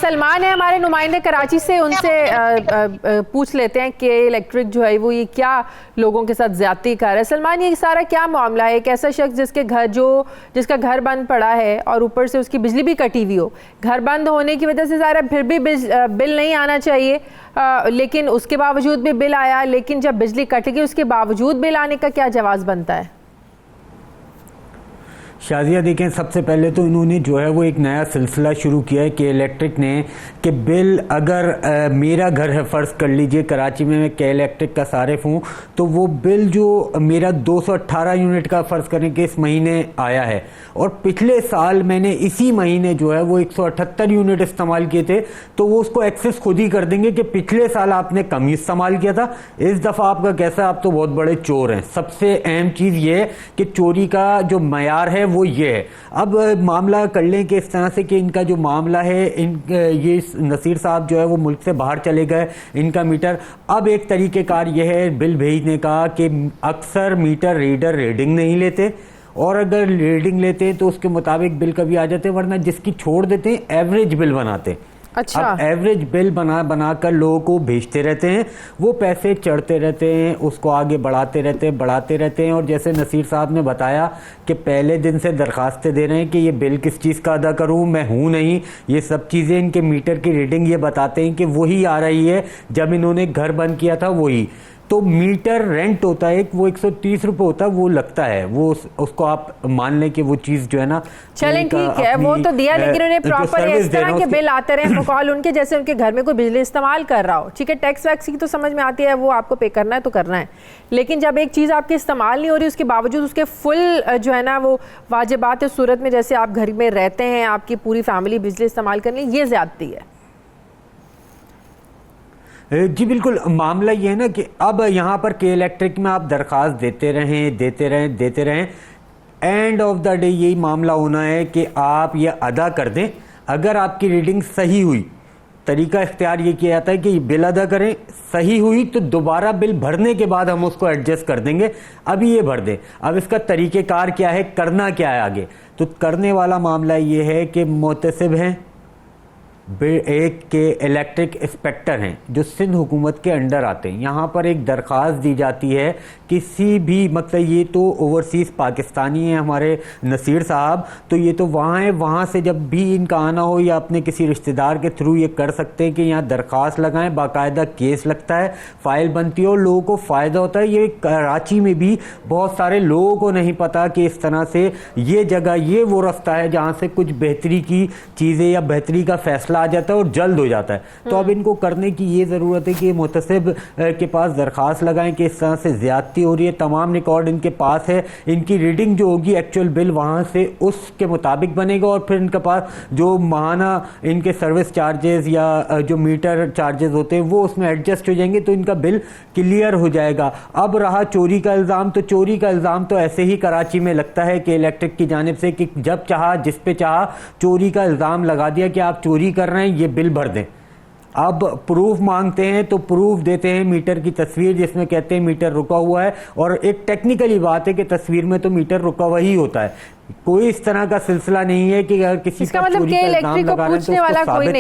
सलमान है हमारे नुमाइंदे कराची से, उनसे पूछ लेते हैं कि इलेक्ट्रिक जो है वो ये क्या लोगों के साथ ज्यादती कर रहा है। सलमान, ये सारा क्या मामला है? एक ऐसा शख्स जिसका घर बंद पड़ा है और ऊपर से उसकी बिजली भी कटी हुई हो, घर बंद होने की वजह से सारा फिर भी बिल नहीं आना चाहिए, लेकिन उसके बावजूद भी बिल आया, लेकिन जब बिजली कट गई उसके बावजूद बिल आने का क्या जवाब बनता है? शाजिया, देखें, सबसे पहले तो इन्होंने जो है वो एक नया सिलसिला शुरू किया है कि इलेक्ट्रिक ने कि बिल अगर मेरा घर है, फ़र्ज़ कर लीजिए कराची में मैं के इलेक्ट्रिक का सारिफ हूँ, तो वो बिल जो मेरा 218 यूनिट का फ़र्ज़ करें कि इस महीने आया है और पिछले साल मैंने इसी महीने जो है वो 178 यूनिट इस्तेमाल किए थे, तो वो उसको एक्सेस खुद ही कर देंगे कि पिछले साल आपने कम ही इस्तेमाल किया था, इस दफ़ा आपका कैसा, आप तो बहुत बड़े चोर हैं। सबसे अहम चीज़ ये है कि चोरी का जो मयार है वो ये है। अब मामला कर लें कि इस तरह से कि इनका जो मामला है, ये नसीर साहब जो है वो मुल्क से बाहर चले गए, इनका मीटर, अब एक तरीक़ेकार यह है बिल भेजने का कि अक्सर मीटर रीडर रीडिंग नहीं लेते और अगर रीडिंग लेते हैं तो उसके मुताबिक बिल कभी आ जाते हैं, वरना जिसकी छोड़ देते हैं एवरेज बिल बनाते हैं। अच्छा। अब एवरेज बिल बना कर लोगों को भेजते रहते हैं, वो पैसे चढ़ते रहते हैं, उसको आगे बढ़ाते रहते हैं और जैसे नसीर साहब ने बताया कि पहले दिन से दरखास्तें दे रहे हैं कि ये बिल किस चीज़ का अदा करूं, मैं हूं नहीं, ये सब चीज़ें इनके मीटर की रीडिंग ये बताते हैं कि वही आ रही है जब इन्होंने घर बंद किया था वही। तो मीटर रेंट होता है वो 130 रुपये होता है, वो लगता है, वो उसको आप मान लें कि वो चीज़ जो है ना, चलें ठीक है, वो तो दिया, लेकिन उन्हें प्रॉपर इस तरह के बिल आते रहे मुकॉल उनके जैसे उनके घर में कोई बिजली इस्तेमाल कर रहा हो, ठीक है, टैक्स वैक्स की तो समझ में आती है, वो आपको पे करना है तो करना है, लेकिन जब एक चीज़ आपकी इस्तेमाल नहीं हो रही उसके बावजूद उसके फुल जो है ना वो वाजिबात सूरत में जैसे आप घर में रहते हैं, आपकी पूरी फैमिली बिजली इस्तेमाल करनी, ये ज्यादती है। जी बिल्कुल, मामला ये है ना कि अब यहाँ पर के इलेक्ट्रिक में आप दरख्वास्त देते रहें, एंड ऑफ द डे यही मामला होना है कि आप ये अदा कर दें। अगर आपकी रीडिंग सही हुई, तरीका इख्तियार ये किया जाता है कि बिल अदा करें, सही हुई तो दोबारा बिल भरने के बाद हम उसको एडजस्ट कर देंगे, अभी ये भर दें। अब इसका तरीक़ेकार क्या है, करना क्या है आगे, तो करने वाला मामला ये है कि मुतसिब हैं, एक के इलेक्ट्रिक इंस्पेक्टर हैं जो सिंध हुकूमत के अंडर आते हैं, यहाँ पर एक दरख्वास्त दी जाती है किसी भी, मतलब ये तो ओवरसीज़ पाकिस्तानी हैं हमारे नसीर साहब, तो ये तो वहाँ है, वहाँ से जब भी इनका आना हो या अपने किसी रिश्तेदार के थ्रू ये कर सकते हैं कि यहाँ दरख्वास्त लगाएं, बाकायदा केस लगता है, फाइल बनती है और लोगों को फ़ायदा होता है। ये कराची में भी बहुत सारे लोगों को नहीं पता कि इस तरह से ये जगह, ये वो रास्ता है जहाँ से कुछ बेहतरी की चीज़ें या बेहतरी का फैसला आ जाता है और जल्द हो जाता है। तो अब इनको करने की ये ज़रूरत है कि मुतसिब के पास दरख्वास्त लगाएं कि इस तरह से ज़्यादती हो रही है, तमाम रिकॉर्ड इनके पास है, इनकी रीडिंग जो होगी एक्चुअल बिल वहाँ से उसके मुताबिक बनेगा और फिर इनके पास जो माहाना इनके सर्विस चार्जेस या जो मीटर चार्जेस होते हैं वो उसमें एडजस्ट हो जाएंगे, तो इनका बिल क्लियर हो जाएगा। अब रहा चोरी का इल्ज़ाम, तो चोरी का इल्ज़ाम तो ऐसे ही कराची में लगता है कि इलेक्ट्रिक की जानिब से कि जब चाहा जिस पे चाहा चोरी का इल्ज़ाम लगा दिया कि आप चोरी कर रहे हैं, ये बिल भर दें। अब प्रूफ मांगते हैं तो प्रूफ देते हैं मीटर की तस्वीर जिसमें कहते हैं मीटर रुका हुआ है, और एक टेक्निकली बात है कि तस्वीर में तो मीटर रुका हुआ ही होता है, कोई इस तरह का सिलसिला नहीं है कि अगर किसी का चोरी का इल्ज़ाम लगा रहे हैं तो उसको साबित